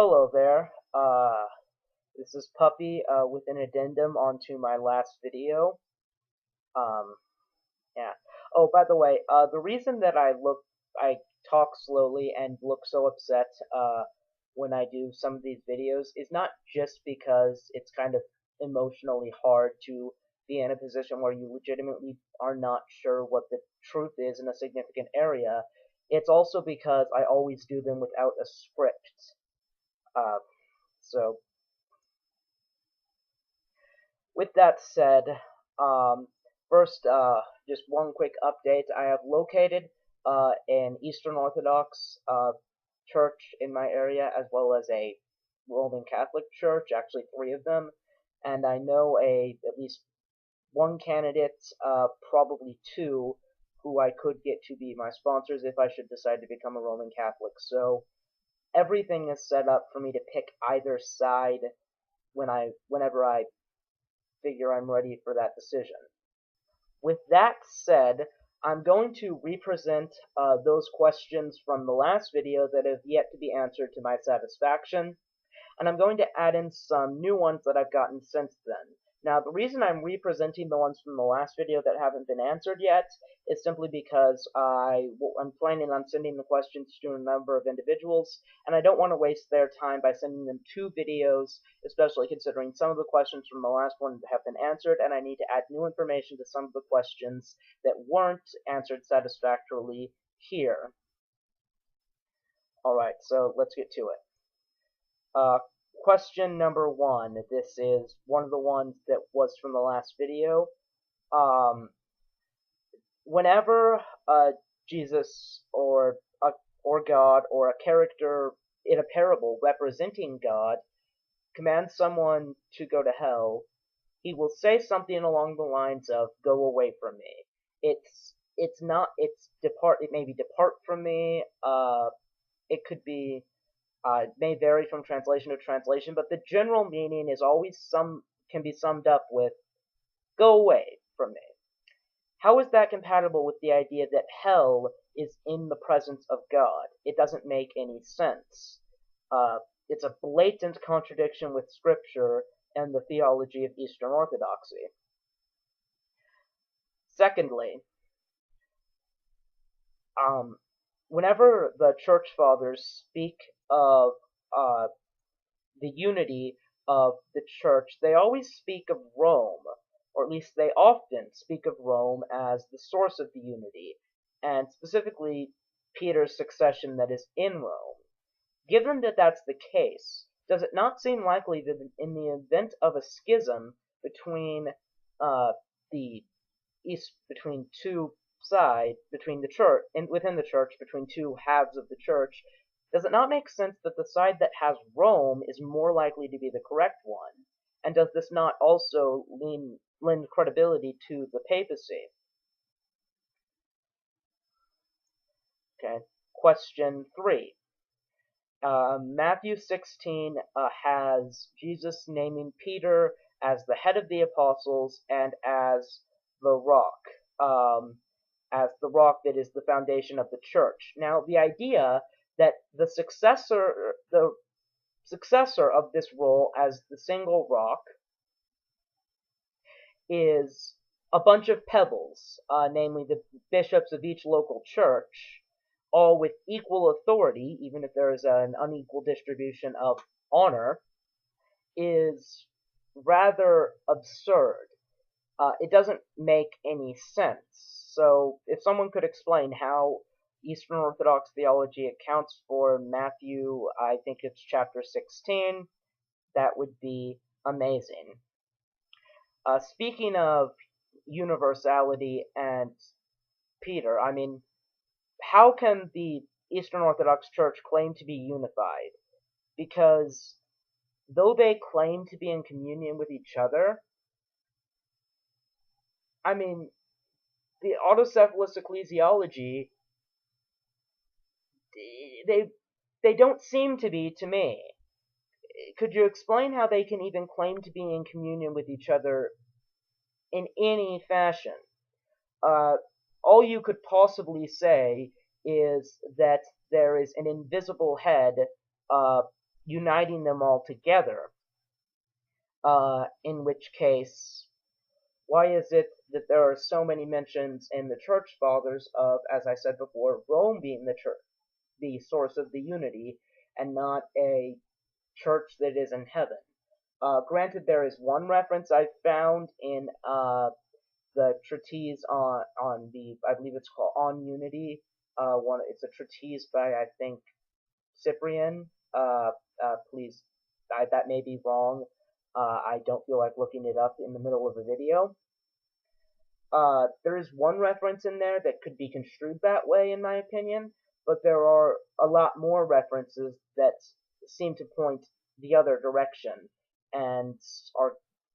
Hello there. This is Puppy with an addendum onto my last video. Um, yeah. Oh, by the way, the reason that I talk slowly and look so upset when I do some of these videos is not just because it's kind of emotionally hard to be in a position where you legitimately are not sure what the truth is in a significant area. It's also because I always do them without a script. Uh, so with that said, um, first, just one quick update. I have located an Eastern Orthodox church in my area, as well as a Roman Catholic church, actually three of them, and I know at least one candidate, probably two, who I could get to be my sponsors if I should decide to become a Roman Catholic. So everything is set up for me to pick either side whenever I figure I'm ready for that decision. With that said, I'm going to represent those questions from the last video that have yet to be answered to my satisfaction, and I'm going to add in some new ones that I've gotten since then. Now, the reason I'm representing the ones from the last video that haven't been answered yet is simply because I'm planning on sending the questions to a number of individuals, and I don't want to waste their time by sending them two videos, especially considering some of the questions from the last one have been answered, and I need to add new information to some of the questions that weren't answered satisfactorily here. Alright, so let's get to it. Question number one. This is one of the ones that was from the last video. Whenever Jesus or God or a character in a parable representing God commands someone to go to hell, he will say something along the lines of "Go away from me." It's not. It's depart. It may be depart from me. It could be. It may vary from translation to translation, but the general meaning is always can be summed up with "Go away from me." How is that compatible with the idea that hell is in the presence of God? It doesn't make any sense. It's a blatant contradiction with Scripture and the theology of Eastern Orthodoxy. Secondly, whenever the Church Fathers speak of the unity of the Church, they always speak of Rome, or at least they often speak of Rome as the source of the unity, and specifically Peter's succession that is in Rome. Given that that's the case, does it not seem likely that in the event of a schism between between two sides, between the church and within the church, between two halves of the church, does it not make sense that the side that has Rome is more likely to be the correct one? And does this not also lend credibility to the papacy? Okay. Question 3. Matthew 16 has Jesus naming Peter as the head of the apostles and as the rock, that is the foundation of the church. Now, the idea that the successor of this role as the single rock is a bunch of pebbles, namely the bishops of each local church, all with equal authority, even if there is an unequal distribution of honor, is rather absurd. It doesn't make any sense. So, if someone could explain how Eastern Orthodox theology accounts for Matthew, I think it's chapter 16, that would be amazing. Speaking of universality and Peter, I mean, how can the Eastern Orthodox Church claim to be unified? Because though they claim to be in communion with each other, I mean, the autocephalous ecclesiology, they don't seem to be to me. Could you explain how they can even claim to be in communion with each other in any fashion? All you could possibly say is that there is an invisible head uniting them all together. In which case, why is it that there are so many mentions in the Church Fathers of, as I said before, Rome being the source of the unity, and not a church that is in heaven? Granted, there is one reference I found in the treatise on the, I believe it's called On Unity. It's a treatise by, I think, Cyprian. Please, that may be wrong. I don't feel like looking it up in the middle of a video. There is one reference in there that could be construed that way, in my opinion, but there are a lot more references that seem to point the other direction, and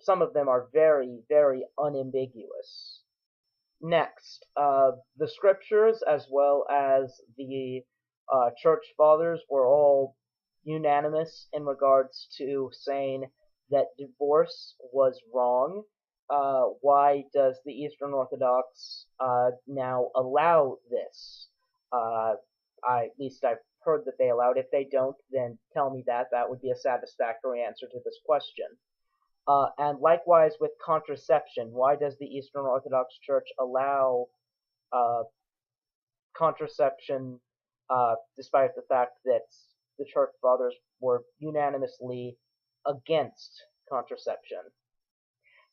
some of them are very, very unambiguous. Next, the scriptures as well as the church fathers were all unanimous in regards to saying that divorce was wrong. Why does the Eastern Orthodox now allow this? At least I've heard that they allow it. If they don't, then tell me that. That would be a satisfactory answer to this question. And likewise with contraception, why does the Eastern Orthodox Church allow contraception despite the fact that the Church Fathers were unanimously against contraception?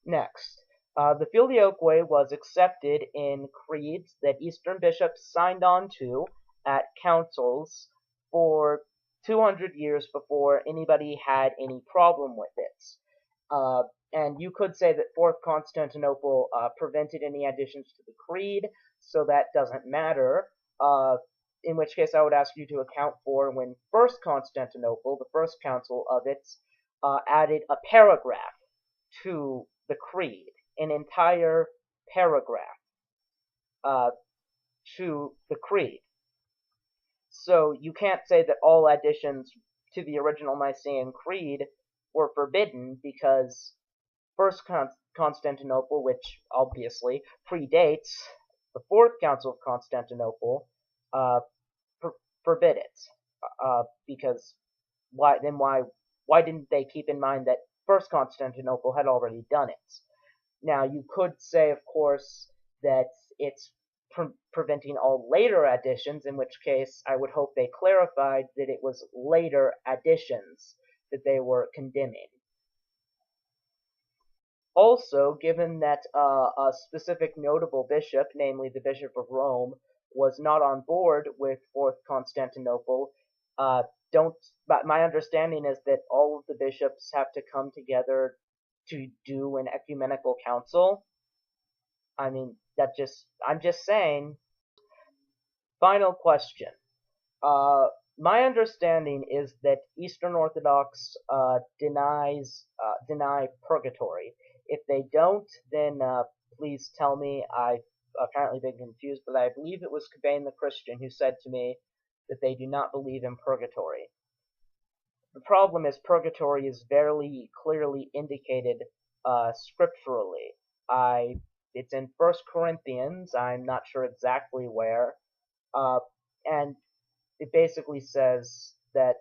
Next, the Filioque was accepted in creeds that Eastern bishops signed on to at councils for 200 years before anybody had any problem with it. And you could say that Fourth Constantinople prevented any additions to the creed, so that doesn't matter. In which case I would ask you to account for when First Constantinople, the first council of it, added a paragraph to the creed, an entire paragraph to the creed. So you can't say that all additions to the original Nicene Creed were forbidden, because First Constantinople, which obviously predates the Fourth Council of Constantinople, forbid it. Because why didn't they keep in mind that First Constantinople had already done it? Now, you could say, of course, that it's preventing all later additions, in which case I would hope they clarified that it was later additions that they were condemning. Also, given that a specific notable bishop, namely the Bishop of Rome, was not on board with Fourth Constantinople, but my understanding is that all of the bishops have to come together to do an ecumenical council. I mean, I'm just saying. Final question. My understanding is that Eastern Orthodox deny purgatory. If they don't, then please tell me. I've apparently been confused, but I believe it was Cobain the Christian who said to me that they do not believe in purgatory. The problem is purgatory is very clearly indicated scripturally. It's in 1 Corinthians, I'm not sure exactly where, and it basically says that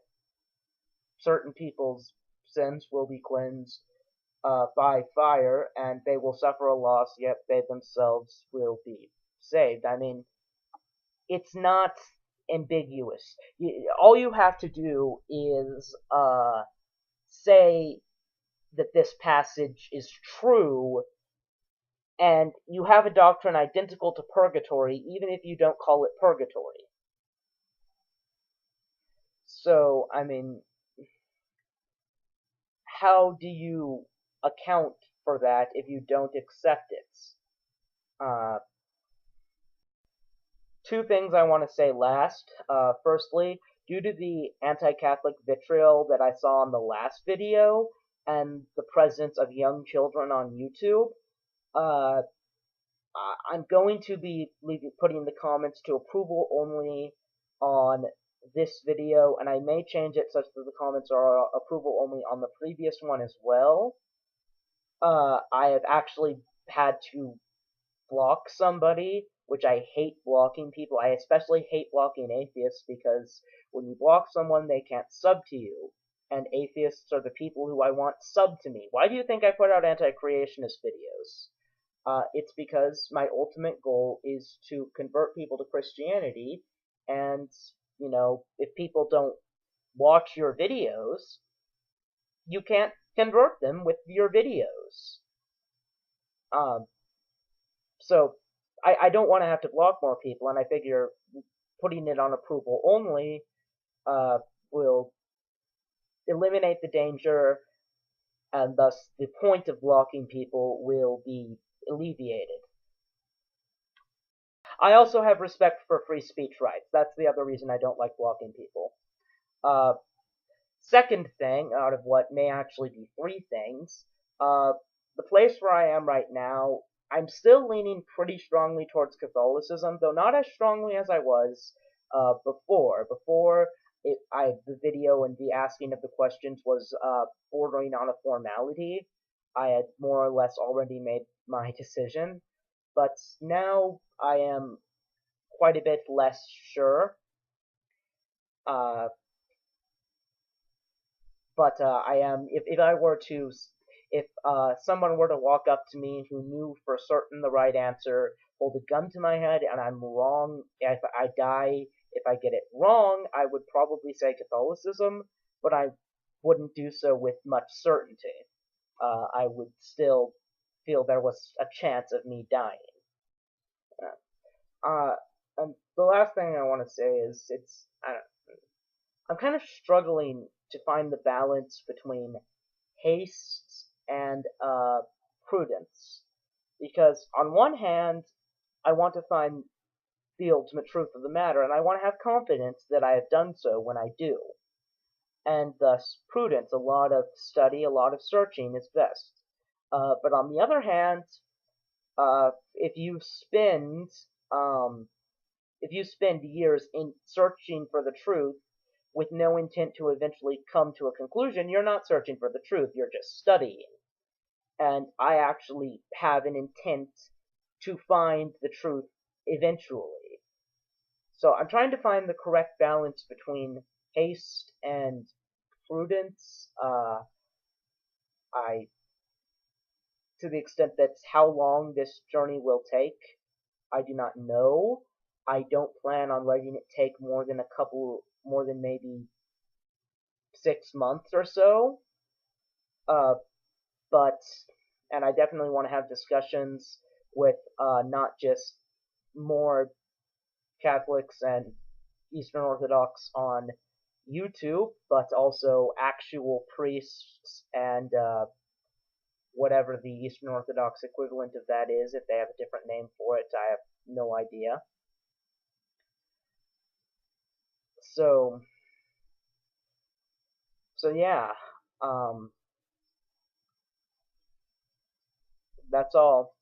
certain people's sins will be cleansed by fire, and they will suffer a loss, yet they themselves will be saved. I mean, it's not ambiguous. All you have to do is say that this passage is true, and you have a doctrine identical to purgatory, even if you don't call it purgatory. So, I mean, how do you account for that if you don't accept it? Two things I want to say last. Firstly, due to the anti-Catholic vitriol that I saw in the last video, and the presence of young children on YouTube, I'm going to be putting the comments to approval only on this video, and I may change it such that the comments are approval only on the previous one as well. I have actually had to block somebody, which I hate blocking people. I especially hate blocking atheists, because when you block someone, they can't sub to you. and atheists are the people who I want sub to me. Why do you think I put out anti-creationist videos? It's because my ultimate goal is to convert people to Christianity, and, if people don't watch your videos, you can't convert them with your videos. Um, so, I don't want to have to block more people, and I figure putting it on approval only will eliminate the danger, and thus the point of blocking people will be alleviated. I also have respect for free speech rights. That's the other reason I don't like blocking people. Uh, Second thing, out of what may actually be three things, the place where I am right now, I'm still leaning pretty strongly towards Catholicism, though not as strongly as I was before. Before, the video and the asking of the questions was bordering on a formality. I had more or less already made my decision, but now I am quite a bit less sure. Uh, but I am, if I were to, if someone were to walk up to me who knew for certain the right answer, hold a gun to my head, and I'm wrong, if I die, if I get it wrong, I would probably say Catholicism, but I wouldn't do so with much certainty. I would still feel there was a chance of me dying. And the last thing I want to say is I'm kind of struggling to find the balance between haste and prudence, because on one hand, I want to find the ultimate truth of the matter, and I want to have confidence that I have done so when I do. And thus, prudence, a lot of study, a lot of searching is best. But on the other hand, if you spend years in searching for the truth with no intent to eventually come to a conclusion, you're not searching for the truth, you're just studying. And I actually have an intent to find the truth eventually. So I'm trying to find the correct balance between haste and prudence. To the extent that's how long this journey will take, I do not know. I don't plan on letting it take more than maybe 6 months or so. And I definitely want to have discussions with not just more Catholics and Eastern Orthodox on YouTube, but also actual priests and whatever the Eastern Orthodox equivalent of that is. If they have a different name for it, I have no idea. So yeah, that's all.